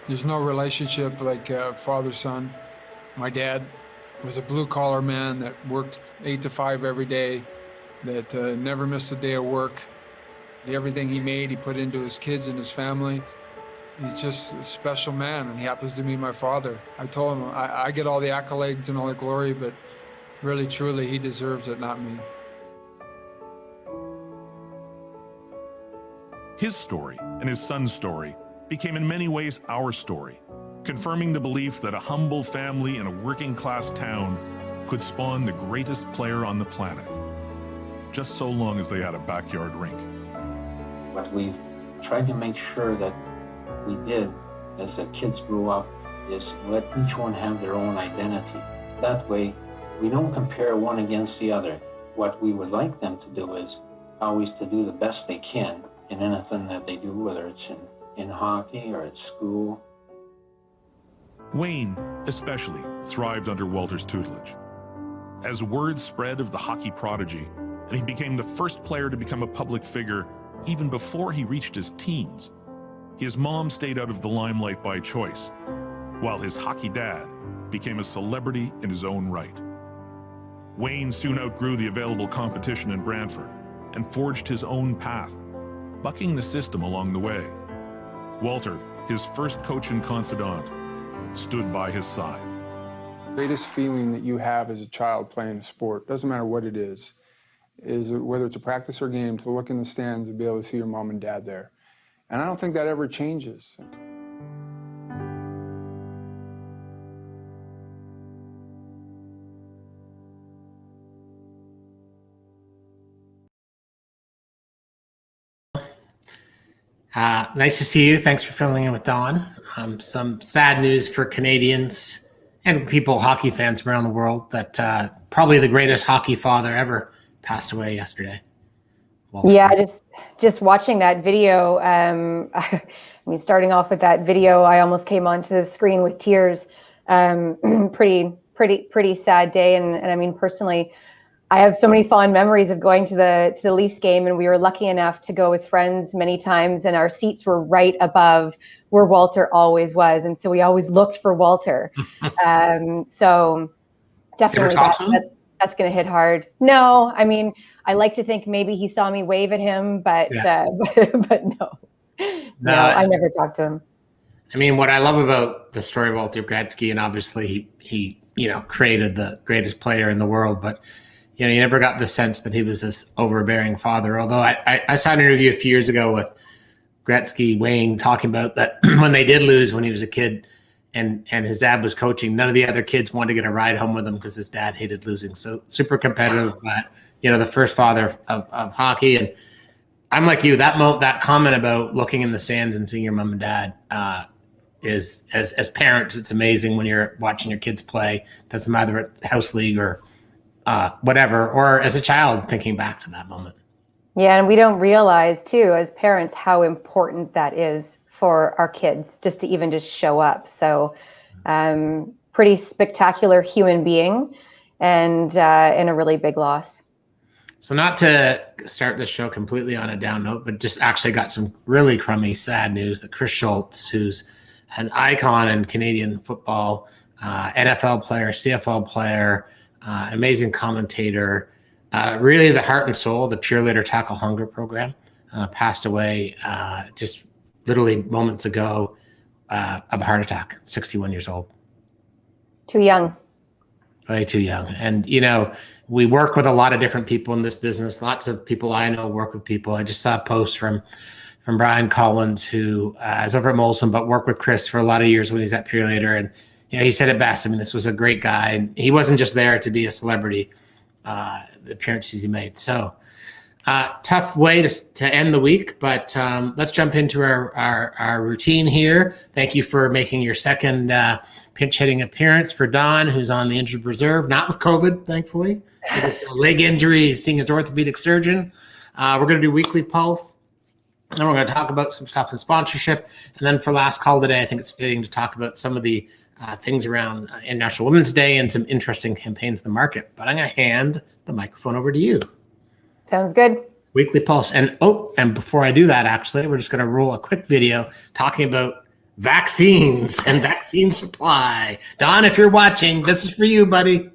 There's no relationship like father-son. My dad was a blue-collar man that worked 8 to 5 every day, that never missed a day of work. Everything he made, he put into his kids and his family. He's just a special man, and he happens to be my father. I told him I get all the accolades and all the glory, but really, truly, he deserves it, not me. His story and his son's story became in many ways our story, confirming the belief that a humble family in a working-class town could spawn the greatest player on the planet, just so long as they had a backyard rink. What we've tried to make sure that we did as the kids grew up is let each one have their own identity. That way, we don't compare one against the other. What we would like them to do is always to do the best they can in anything that they do, whether it's in hockey or at school. Wayne, especially, thrived under Walter's tutelage. As word spread of the hockey prodigy, and he became the first player to become a public figure even before he reached his teens, his mom stayed out of the limelight by choice, while his hockey dad became a celebrity in his own right. Wayne soon outgrew the available competition in Brantford and forged his own path, bucking the system along the way. Walter, his first coach and confidant, stood by his side. The greatest feeling that you have as a child playing a sport, doesn't matter what it is whether it's a practice or game, to look in the stands and be able to see your mom and dad there. And I don't think that ever changes. Nice to see you. Thanks for filling in with Don. Some sad news for Canadians and people, hockey fans around the world, that probably the greatest hockey father ever passed away yesterday. Walter Gretzky. Just watching that video. I mean, starting off with that video, I almost came onto the screen with tears. Pretty sad day. And I mean, personally, I have so many fond memories of going to the Leafs game, and we were lucky enough to go with friends many times, and our seats were right above where Walter always was, and so we always looked for Walter. So definitely that's going to hit hard. No, I mean, I like to think maybe he saw me wave at him, but but no, I never talked to him. I mean, what I love about the story of Walter Gretzky, and obviously he created the greatest player in the world, but you never got the sense that he was this overbearing father. Although I saw an interview a few years ago with Gretzky, Wayne, talking about that when they did lose when he was a kid and his dad was coaching, none of the other kids wanted to get a ride home with him because his dad hated losing. So super competitive, but the first father of hockey. And I'm like you, that comment about looking in the stands and seeing your mom and dad is, as parents, it's amazing when you're watching your kids play. Doesn't matter if it's house league or whatever, or as a child thinking back to that moment. Yeah, and we don't realize too, as parents, how important that is for our kids, just to even just show up. So pretty spectacular human being, and a really big loss. So not to start the show completely on a down note, but just actually got some really crummy, sad news that Chris Schultz, who's an icon in Canadian football, NFL player, CFL player, amazing commentator, really the heart and soul of the Pure Later Tackle Hunger program, passed away just literally moments ago of a heart attack, 61 years old. Too young. Way too young. And, we work with a lot of different people in this business. Lots of people I know work with people. I just saw a post from Brian Collins, who is over at Molson, but worked with Chris for a lot of years when he's at Pure Later. And, he said it best. I mean, this was a great guy, and he wasn't just there to be a celebrity, the appearances he made. So tough way to end the week, but let's jump into our routine here. Thank you for making your second pinch hitting appearance for Don, who's on the injured reserve, not with COVID, thankfully. It's a leg injury, seeing his orthopedic surgeon. We're going to do weekly pulse. And then we're going to talk about some stuff in sponsorship. And then for last call today, I think it's fitting to talk about some of the things around International Women's Day and some interesting campaigns in the market. But I'm going to hand the microphone over to you. Sounds good. Weekly pulse. And before I do that, actually, we're just going to roll a quick video talking about vaccines and vaccine supply. Don, if you're watching, this is for you, buddy.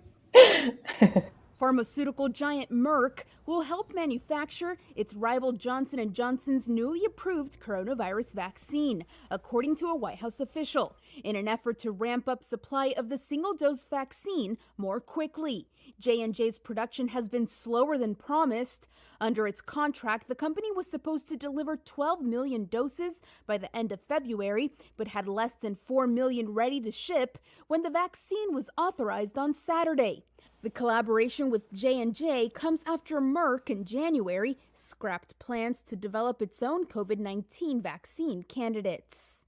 Pharmaceutical giant Merck will help manufacture its rival Johnson & Johnson's newly approved coronavirus vaccine, according to a White House official, in an effort to ramp up supply of the single-dose vaccine more quickly. J&J's production has been slower than promised. Under its contract, the company was supposed to deliver 12 million doses by the end of February, but had less than 4 million ready to ship when the vaccine was authorized on Saturday. The collaboration with J&J comes after Merck in January scrapped plans to develop its own COVID-19 vaccine candidates.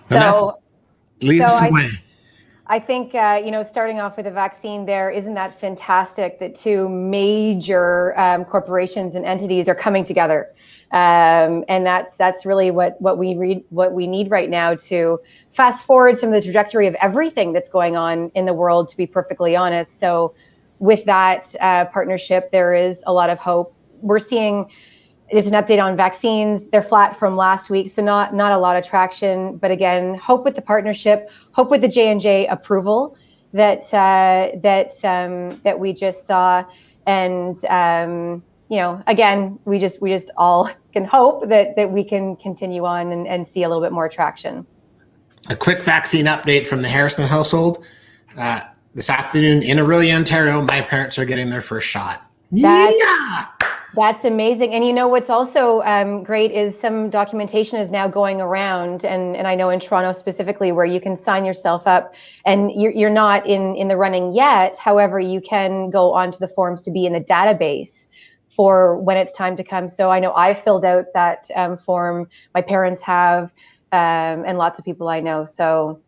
Vanessa, lead us away. I think, starting off with the vaccine there, isn't that fantastic that two major corporations and entities are coming together? And that's really what we need right now to fast forward some of the trajectory of everything that's going on in the world, to be perfectly honest. So with that partnership, there is a lot of hope. We're seeing just an update on vaccines. They're flat from last week, so not a lot of traction. But again, hope with the partnership, hope with the J&J approval that we just saw, and again, we just all can hope that we can continue on and see a little bit more traction. A quick vaccine update from the Harrison household. This afternoon in Orillia, Ontario, my parents are getting their first shot. That's amazing. And what's also great is some documentation is now going around, and I know in Toronto specifically, where you can sign yourself up, and you're not in the running yet. However, you can go onto the forms to be in the database for when it's time to come. So I know I filled out that form. My parents have, and lots of people I know. So.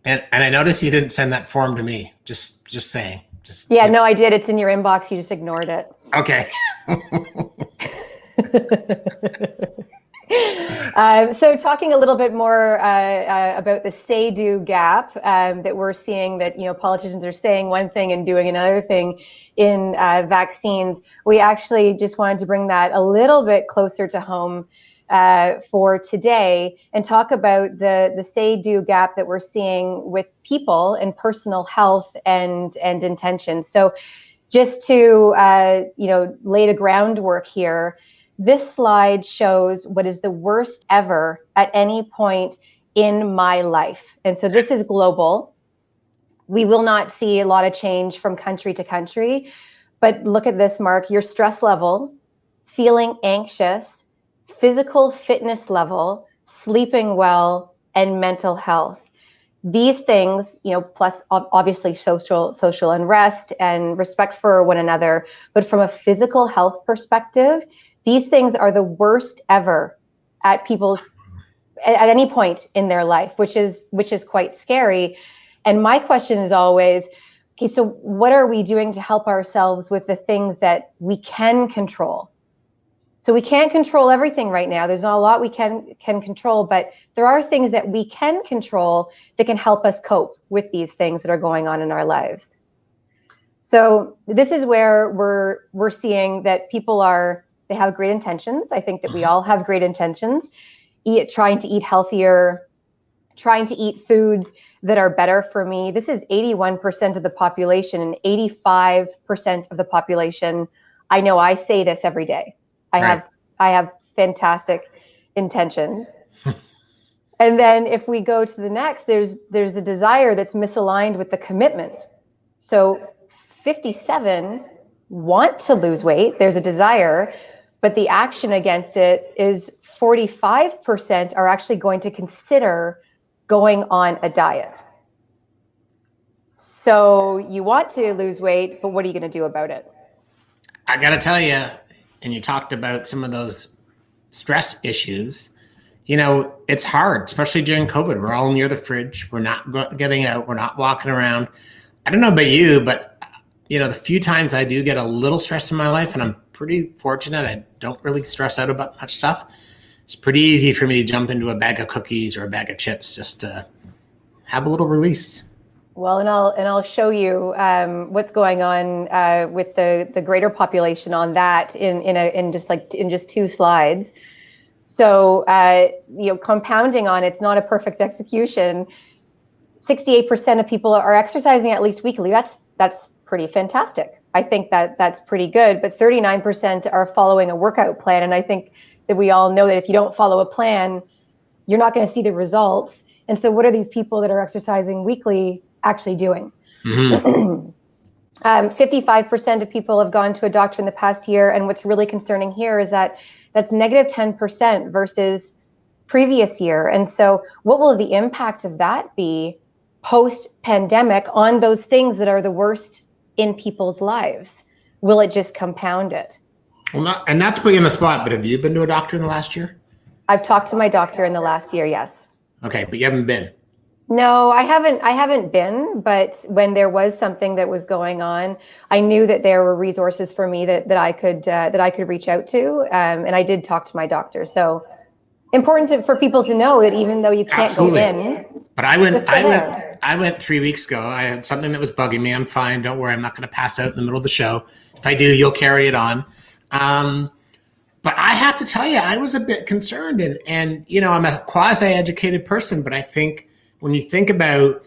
And I noticed you didn't send that form to me. Just saying. No, I did. It's in your inbox. You just ignored it. Okay. So talking a little bit more about the say-do gap that we're seeing, that politicians are saying one thing and doing another thing in vaccines. We actually just wanted to bring that a little bit closer to home for today and talk about the say-do gap that we're seeing with people and personal health and intention. So just to lay the groundwork here, this slide shows what is the worst ever at any point in my life. And so this is global. We will not see a lot of change from country to country, but look at this, Mark, your stress level, feeling anxious, physical fitness level, sleeping well, and mental health. These things, plus obviously social unrest and respect for one another, but from a physical health perspective, these things are the worst ever at any point in their life, which is quite scary. And my question is always, okay, so what are we doing to help ourselves with the things that we can control? So we can't control everything right now. There's not a lot we can control, but there are things that we can control that can help us cope with these things that are going on in our lives. So this is where we're seeing that people they have great intentions. I think that we all have great intentions, trying to eat healthier, trying to eat foods that are better for me. This is 81% of the population and 85% of the population. I know I say this every day. I have fantastic intentions. And then if we go to the next, there's a desire that's misaligned with the commitment. So 57 want to lose weight. There's a desire, but the action against it is 45% are actually going to consider going on a diet. So you want to lose weight, but what are you going to do about it? I got to tell you, and you talked about some of those stress issues, it's hard, especially during COVID. We're all near the fridge. We're not getting out. We're not walking around. I don't know about you, but, the few times I do get a little stress in my life, and I'm pretty fortunate, I don't really stress out about much stuff. It's pretty easy for me to jump into a bag of cookies or a bag of chips just to have a little release. Well, and I'll show you what's going on with the greater population on that in just 2 slides. So, compounding on it's not a perfect execution. 68% of people are exercising at least weekly. That's pretty fantastic. I think that's pretty good. But 39% are following a workout plan, and I think that we all know that if you don't follow a plan, you're not going to see the results. And so, what are these people that are exercising weekly actually doing? 55% of people have gone to a doctor in the past year, and what's really concerning here is that that's negative 10% versus previous year. And so what will the impact of that be post-pandemic on those things that are the worst in people's lives? Will it just compound it? Well, not to put you on the spot, but have you been to a doctor in the last year? I've talked to my doctor in the last year, yes. Okay, but you haven't been. No, I haven't been, but when there was something that was going on, I knew that there were resources for me that I could reach out to, and I did talk to my doctor. So important for people to know that even though you can't Absolutely. go in, but I went 3 weeks ago. I had something that was bugging me. I'm fine. Don't worry. I'm not going to pass out in the middle of the show. If I do, you'll carry it on. But I have to tell you, I was a bit concerned, and I'm a quasi-educated person, but I think when you think about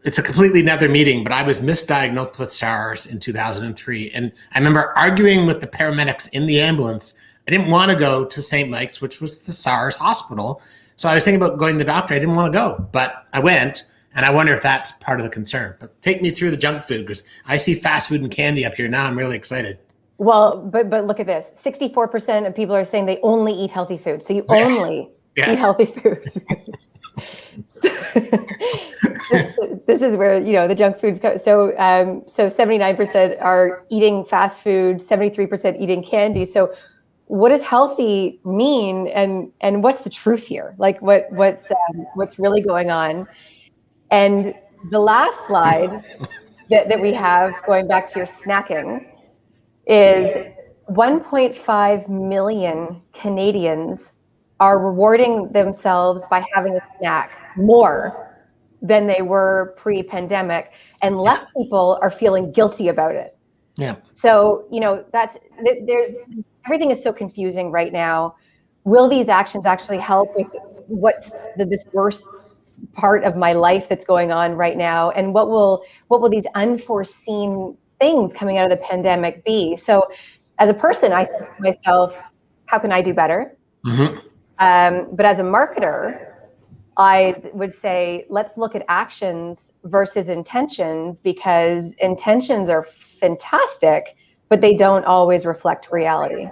it's a completely another meeting, but I was misdiagnosed with SARS in 2003. And I remember arguing with the paramedics in the ambulance. I didn't want to go to St. Mike's, which was the SARS hospital. So I was thinking about going to the doctor. I didn't want to go, but I went. And I wonder if that's part of the concern. But take me through the junk food, because I see fast food and candy up here now. I'm really excited. Well, but look at this. 64% of people are saying they only eat healthy food. So you only eat healthy food. This is where the junk foods go. So 79% are eating fast food, 73% eating candy. So what does healthy mean, and what's the truth here? Like what's really going on? And the last slide that we have, going back to your snacking, is 1.5 million Canadians are rewarding themselves by having a snack more than they were pre-pandemic, and less people are feeling guilty about it. Yeah. So, there's everything is so confusing right now. Will these actions actually help with what's this worst part of my life that's going on right now? And what will these unforeseen things coming out of the pandemic be? So as a person, I think to myself, how can I do better? Mm-hmm. But as a marketer, I would say, let's look at actions versus intentions, because intentions are fantastic, but they don't always reflect reality.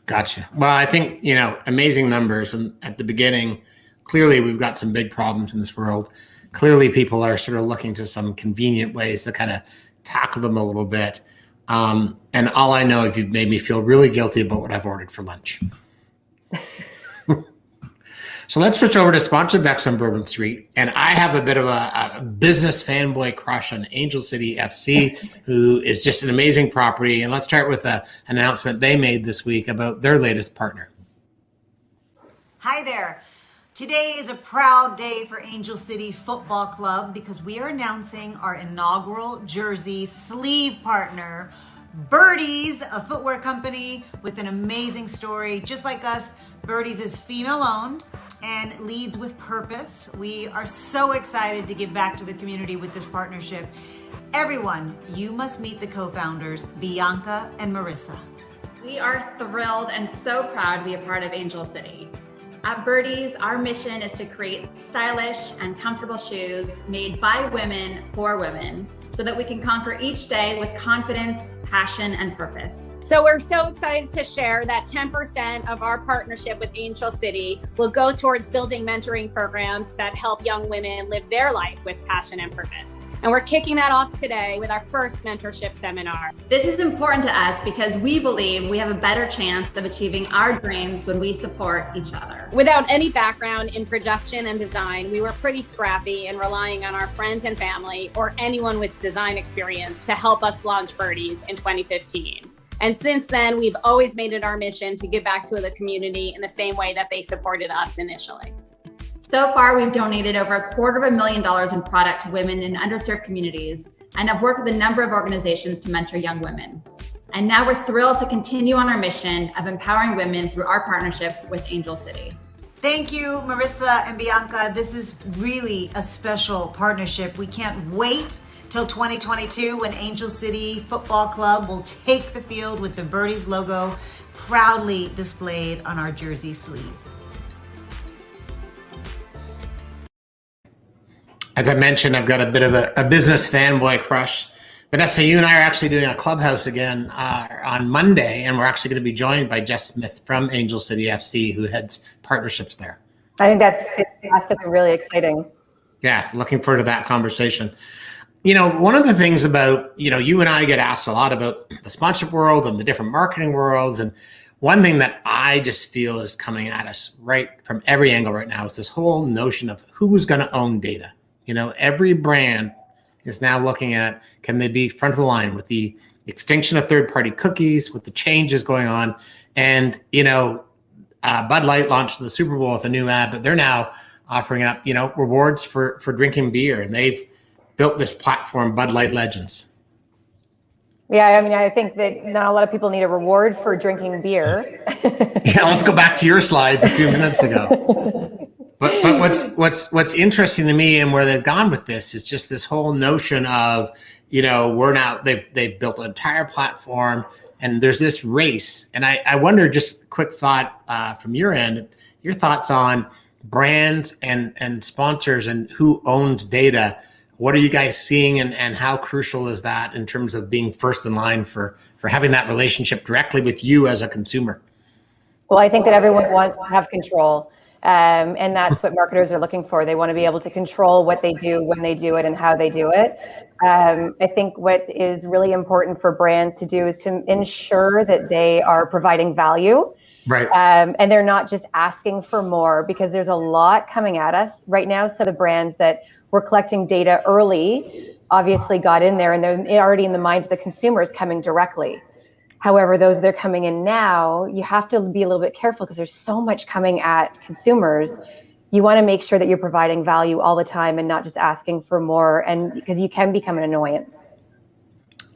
Gotcha. Well, I think, amazing numbers. And at the beginning, clearly we've got some big problems in this world. Clearly people are sort of looking to some convenient ways to kind of tackle them a little bit. And all I know is you've made me feel really guilty about what I've ordered for lunch. So let's switch over to sponsored bets on Bourbon Street. And I have a bit of a business fanboy crush on Angel City FC, who is just an amazing property. And let's start with an announcement they made this week about their latest partner. Hi there. Today is a proud day for Angel City Football Club because we are announcing our inaugural jersey sleeve partner, Birdies, a footwear company with an amazing story. Just like us, Birdies is female-owned and leads with purpose. We are so excited to give back to the community with this partnership. Everyone, you must meet the co-founders, Bianca and Marissa. We are thrilled and so proud to be a part of Angel City. At Birdies, our mission is to create stylish and comfortable shoes made by women for women, so that we can conquer each day with confidence, passion, and purpose. So we're so excited to share that 10% of our partnership with Angel City will go towards building mentoring programs that help young women live their life with passion and purpose. And we're kicking that off today with our first mentorship seminar. This is important to us because we believe we have a better chance of achieving our dreams when we support each other. Without any background in production and design, we were pretty scrappy and relying on our friends and family or anyone with design experience to help us launch Birdies in 2015. And since then, we've always made it our mission to give back to the community in the same way that they supported us initially. So far, we've donated over $250,000 in product to women in underserved communities and have worked with a number of organizations to mentor young women. And now we're thrilled to continue on our mission of empowering women through our partnership with Angel City. Thank you, Marissa and Bianca. This is really a special partnership. We can't wait till 2022 when Angel City Football Club will take the field with the Birdies logo proudly displayed on our jersey sleeve. As I mentioned, I've got a bit of a business fanboy crush. Vanessa, you and I are actually doing a clubhouse again on Monday, and we're actually going to be joined by Jess Smith from Angel City FC, who heads partnerships there. I think that's fantastic and really exciting. Yeah, looking forward to that conversation. You know, one of the things about, you and I get asked a lot about the sponsorship world and the different marketing worlds. And one thing that I just feel is coming at us right from every angle right now is this whole notion of who's going to own data. Every brand is now looking at, can they be front of the line with the extinction of third-party cookies, with the changes going on. And, Bud Light launched the Super Bowl with a new ad, but they're now offering up, rewards for drinking beer. And they've built this platform, Bud Light Legends. Yeah, I mean, I think that not a lot of people need a reward for drinking beer. Yeah, let's go back to your slides a few minutes ago. But what's interesting to me and where they've gone with this is just this whole notion of, they've built an entire platform and there's this race. And I wonder, just a quick thought from your end, your thoughts on brands and sponsors and who owns data. What are you guys seeing and how crucial is that in terms of being first in line for having that relationship directly with you as a consumer? Well, I think that everyone wants to have control. And that's what marketers are looking for. They want to be able to control what they do, when they do it, and how they do it. I think what is really important for brands to do is to ensure that they are providing value. Right. And they're not just asking for more, because there's a lot coming at us right now. So the brands that were collecting data early obviously got in there, and they're already in the minds of the consumers coming directly. However, those that are coming in now, you have to be a little bit careful because there's so much coming at consumers. You want to make sure that you're providing value all the time and not just asking for more, and because you can become an annoyance.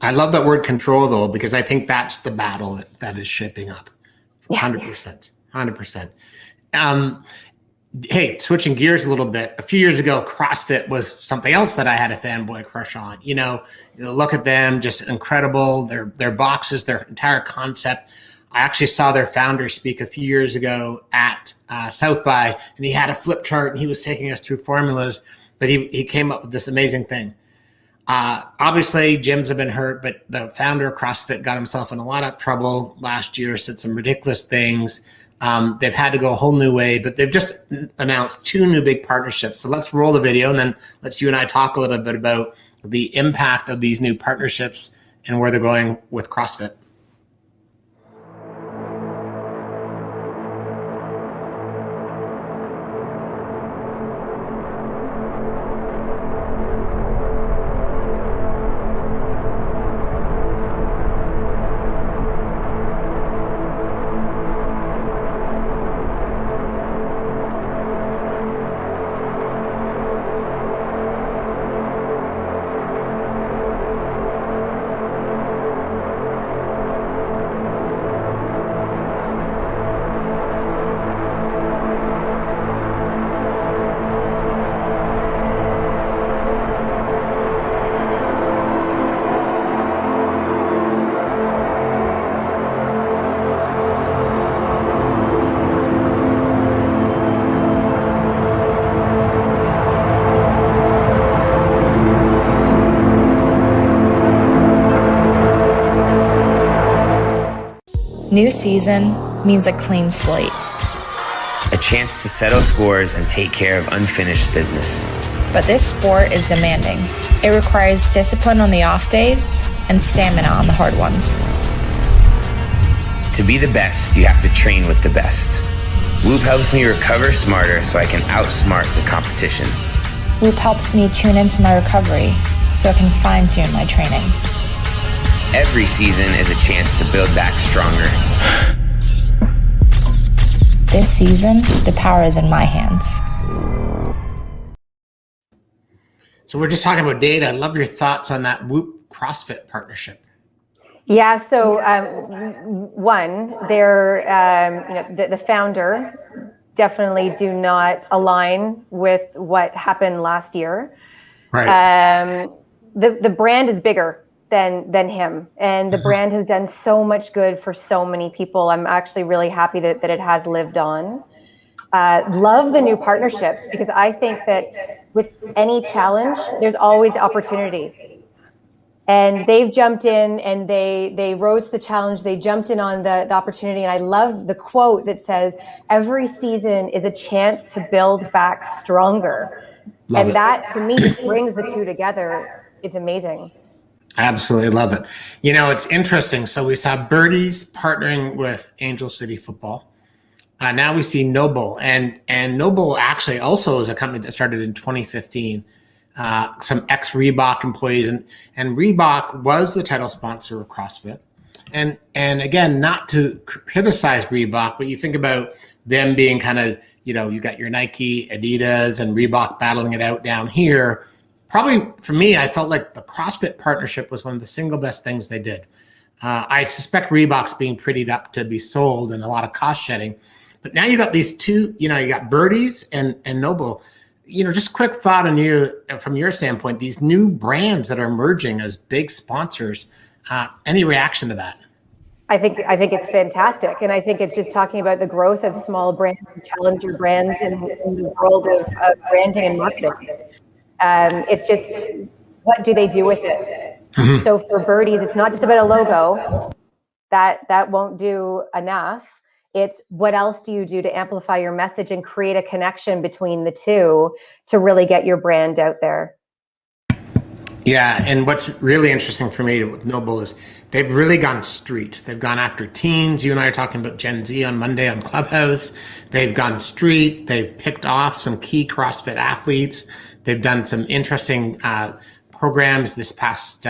I love that word control, though, because I think that's the battle that is shaping up. 100%. 100%. Hey, switching gears a little bit. A few years ago, CrossFit was something else that I had a fanboy crush on. You look at them, just incredible. Their boxes, their entire concept. I actually saw their founder speak a few years ago at South by, and he had a flip chart and he was taking us through formulas, but he came up with this amazing thing. Obviously, gyms have been hurt, but the founder of CrossFit got himself in a lot of trouble last year, said some ridiculous things. They've had to go a whole new way, but they've just announced 2 new big partnerships. So let's roll the video and then let's you and I talk a little bit about the impact of these new partnerships and where they're going with CrossFit. New season means a clean slate. A chance to settle scores and take care of unfinished business. But this sport is demanding. It requires discipline on the off days and stamina on the hard ones. To be the best, you have to train with the best. Whoop helps me recover smarter so I can outsmart the competition. Whoop helps me tune into my recovery so I can fine-tune my training. Every season is a chance to build back stronger. This season, the power is in my hands. So we're just talking about data. I love your thoughts on that Whoop CrossFit partnership. Yeah, so one, they're, the founder definitely do not align with what happened last year. Right. The brand is bigger than him, and the brand has done so much good for so many people. I'm actually really happy that it has lived on. Love the new partnerships, because I think that with any challenge, there's always opportunity. And they've jumped in and they rose to the challenge. They jumped in on the opportunity. And I love the quote that says, every season is a chance to build back stronger. Love it. That to me just brings the two together. It's amazing. I absolutely love it. You know, it's interesting. So we saw Birdies partnering with Angel City Football. Now we see Noble, and Noble actually also is a company that started in 2015. Some ex-Reebok employees, and Reebok was the title sponsor of CrossFit. And again, not to criticize Reebok, but you think about them being kind of, you got your Nike, Adidas, and Reebok battling it out down here. Probably for me, I felt like the CrossFit partnership was one of the single best things they did. I suspect Reebok's being prettied up to be sold and a lot of cost shedding. But now you got these two, you got Birdies and Noble. Just quick thought on you from your standpoint, these new brands that are emerging as big sponsors. Any reaction to that? I think it's fantastic, and I think it's just talking about the growth of small brands and challenger brands in the world of branding and marketing. It's just, what do they do with it? Mm-hmm. So for Birdies, it's not just about a logo. That won't do enough. It's what else do you do to amplify your message and create a connection between the two to really get your brand out there? Yeah, and what's really interesting for me with Noble is they've really gone street. They've gone after teens. You and I are talking about Gen Z on Monday on Clubhouse. They've gone street. They've picked off some key CrossFit athletes. They've done some interesting programs this past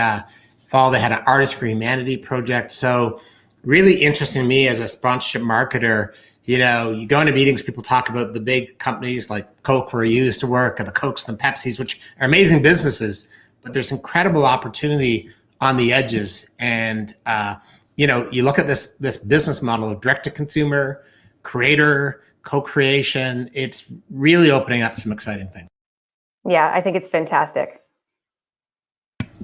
fall. They had an Artists for Humanity project. So really interesting to me as a sponsorship marketer. You go into meetings, people talk about the big companies like Coke, where you used to work, or the Cokes and the Pepsis, which are amazing businesses, but there's incredible opportunity on the edges. And, you look at this business model of direct to consumer, creator, co-creation, it's really opening up some exciting things. Yeah, I think it's fantastic.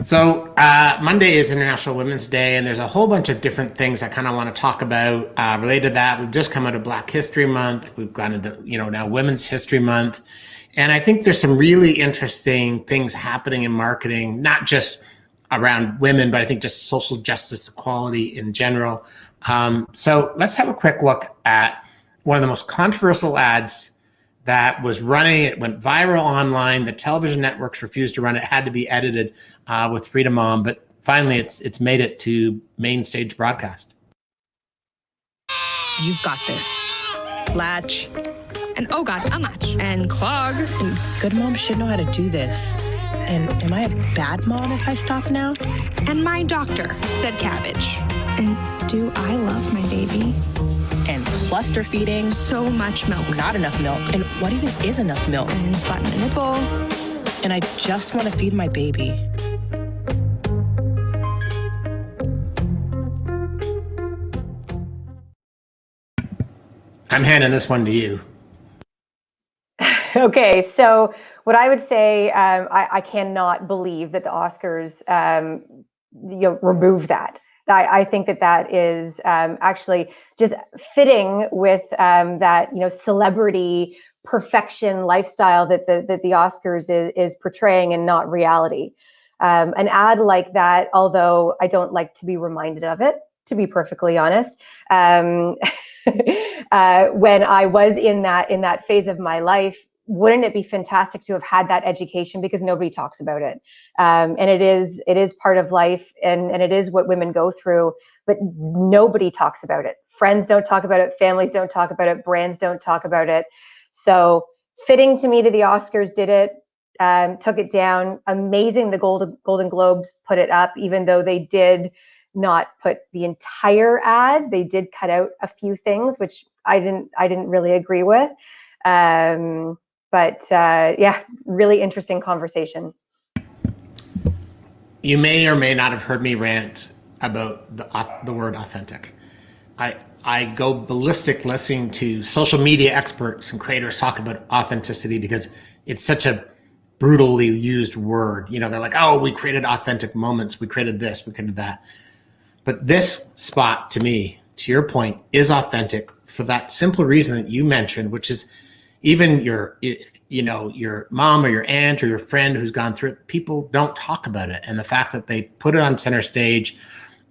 So Monday is International Women's Day, and there's a whole bunch of different things I kind of want to talk about related to that. We've just come out of Black History Month. We've gone into, now Women's History Month. And I think there's some really interesting things happening in marketing, not just around women, but I think just social justice, equality in general. So let's have a quick look at one of the most controversial ads that was running. It went viral online. The television networks refused to run it. It had to be edited with Freedom On, but finally it's made it to main stage broadcast. You've got this. Latch. And oh God, unlatch. And clog. And good mom should know how to do this. And am I a bad mom if I stop now? And my doctor said cabbage. And do I love my baby? And cluster feeding. So much milk. Not enough milk. And what even is enough milk? And flatten the nipple. And I just want to feed my baby. I'm handing this one to you. Okay, so what I would say, I cannot believe that the Oscars remove that. I think that is actually just fitting with that celebrity perfection lifestyle that the Oscars is portraying, and not reality. An ad like that, although I don't like to be reminded of it, to be perfectly honest, when I was in that phase of my life, wouldn't it be fantastic to have had that education, because nobody talks about it. And it is part of life, and it is what women go through, but nobody talks about it. Friends don't talk about it. Families don't talk about it. Brands don't talk about it. So fitting to me that the Oscars did it, took it down. Amazing. The Golden Globes put it up, even though they did not put the entire ad. They did cut out a few things, which I didn't really agree with. But yeah, really interesting conversation. You may or may not have heard me rant about the word authentic. I go ballistic listening to social media experts and creators talk about authenticity because it's such a brutally used word. You know, they're like, oh, we created authentic moments. We created this, we created that. But this spot, to me, to your point, is authentic for that simple reason that you mentioned, which is even your mom or your aunt or your friend who's gone through it, people don't talk about it. And the fact that they put it on center stage,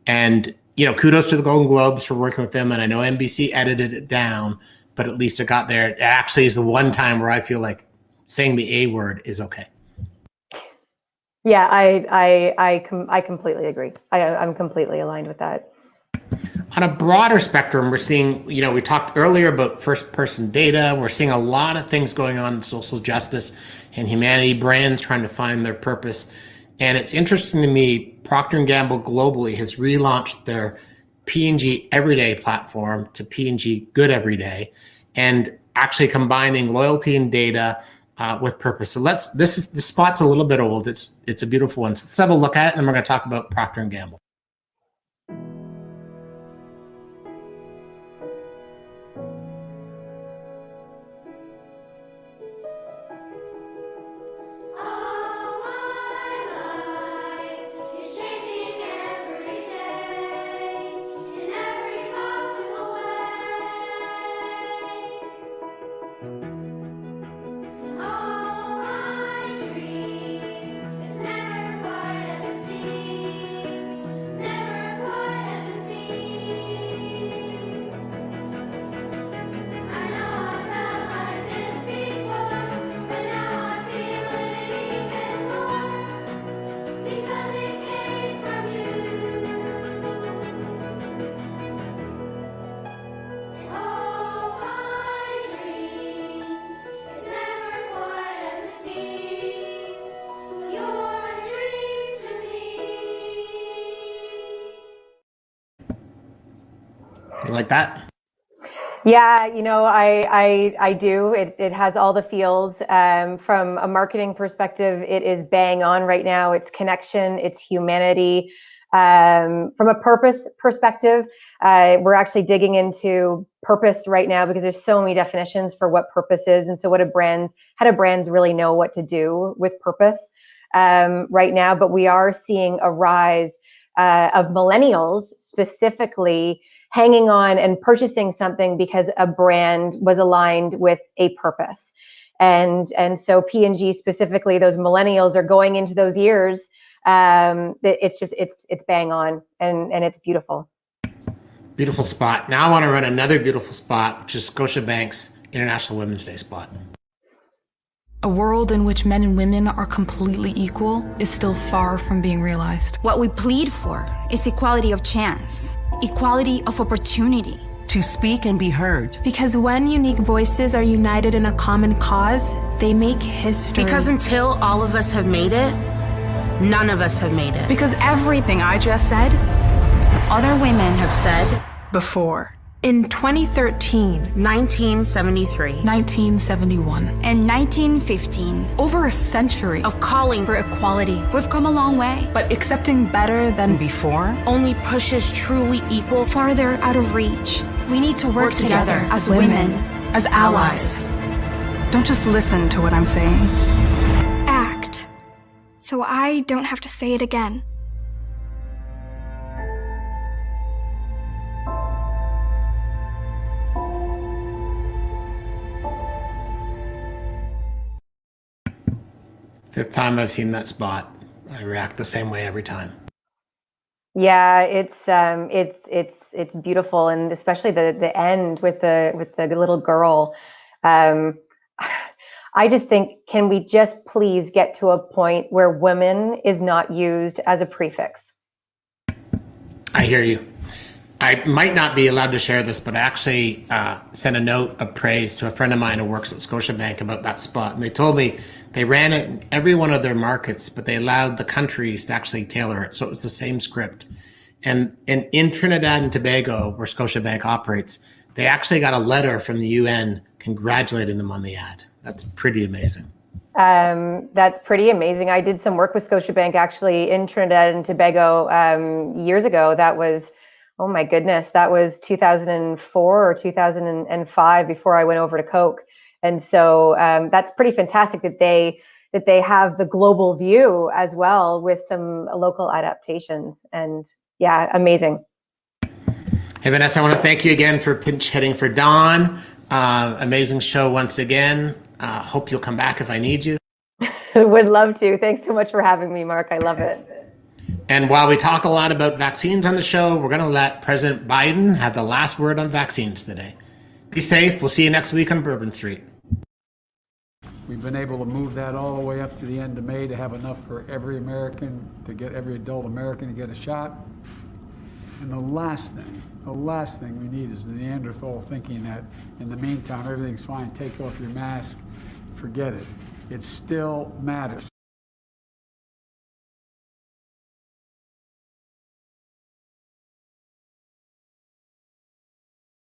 and, kudos to the Golden Globes for working with them. And I know NBC edited it down, but at least it got there. It actually is the one time where I feel like saying the A word is okay. Yeah, I completely agree. I'm completely aligned with that. On a broader spectrum, we're seeing, we talked earlier about first-person data. We're seeing a lot of things going on in social justice and humanity, brands trying to find their purpose. And it's interesting to me, Procter & Gamble globally has relaunched their P&G Everyday platform to P&G Good Everyday, and actually combining loyalty and data with purpose. So this spot's a little bit old. It's a beautiful one. So let's have a look at it, and then we're going to talk about Procter & Gamble. You like that? Yeah, I do. It has all the feels. From a marketing perspective, it is bang on right now. It's connection, it's humanity. From a purpose perspective, we're actually digging into purpose right now because there's so many definitions for what purpose is, and so how do brands really know what to do with purpose right now? But we are seeing a rise of millennials specifically hanging on and purchasing something because a brand was aligned with a purpose. And so P&G specifically, those millennials are going into those years. It's bang on, and it's beautiful. Beautiful spot. Now I want to run another beautiful spot, which is Scotiabank's International Women's Day spot. A world in which men and women are completely equal is still far from being realized. What we plead for is equality of chance, equality of opportunity. To speak and be heard. Because when unique voices are united in a common cause, they make history. Because until all of us have made it, none of us have made it. Because everything I just said, other women have said before. In 2013, 1973, 1971, and 1915, over a century of calling for equality. We've come a long way. But accepting better than before only pushes truly equal farther out of reach. We need to work together as women, as allies. Don't just listen to what I'm saying. Act, so I don't have to say it again. Fifth time I've seen that spot, I react the same way every time. Yeah, it's beautiful, and especially the end with the little girl. I just think, can we just please get to a point where women is not used as a prefix? I hear you. I might not be allowed to share this, but I actually sent a note of praise to a friend of mine who works at Scotiabank about that spot. And they told me they ran it in every one of their markets, but they allowed the countries to actually tailor it. So it was the same script. And in Trinidad and Tobago, where Scotiabank operates, they actually got a letter from the UN congratulating them on the ad. That's pretty amazing. That's pretty amazing. I did some work with Scotiabank actually in Trinidad and Tobago years ago. That was, oh my goodness, that was 2004 or 2005 before I went over to Coke. And so that's pretty fantastic that they have the global view as well with some local adaptations. And yeah, amazing. Hey, Vanessa, I want to thank you again for pinch hitting for Don. Amazing show once again. Hope you'll come back if I need you. Would love to. Thanks so much for having me, Mark. I love it. And while we talk a lot about vaccines on the show, we're going to let President Biden have the last word on vaccines today. Be safe. We'll see you next week on Bourbon Street. We've been able to move that all the way up to the end of May to have enough for every American, to get every adult American to get a shot. And the last thing we need is the Neanderthal thinking that in the meantime, everything's fine, take off your mask, forget it. It still matters.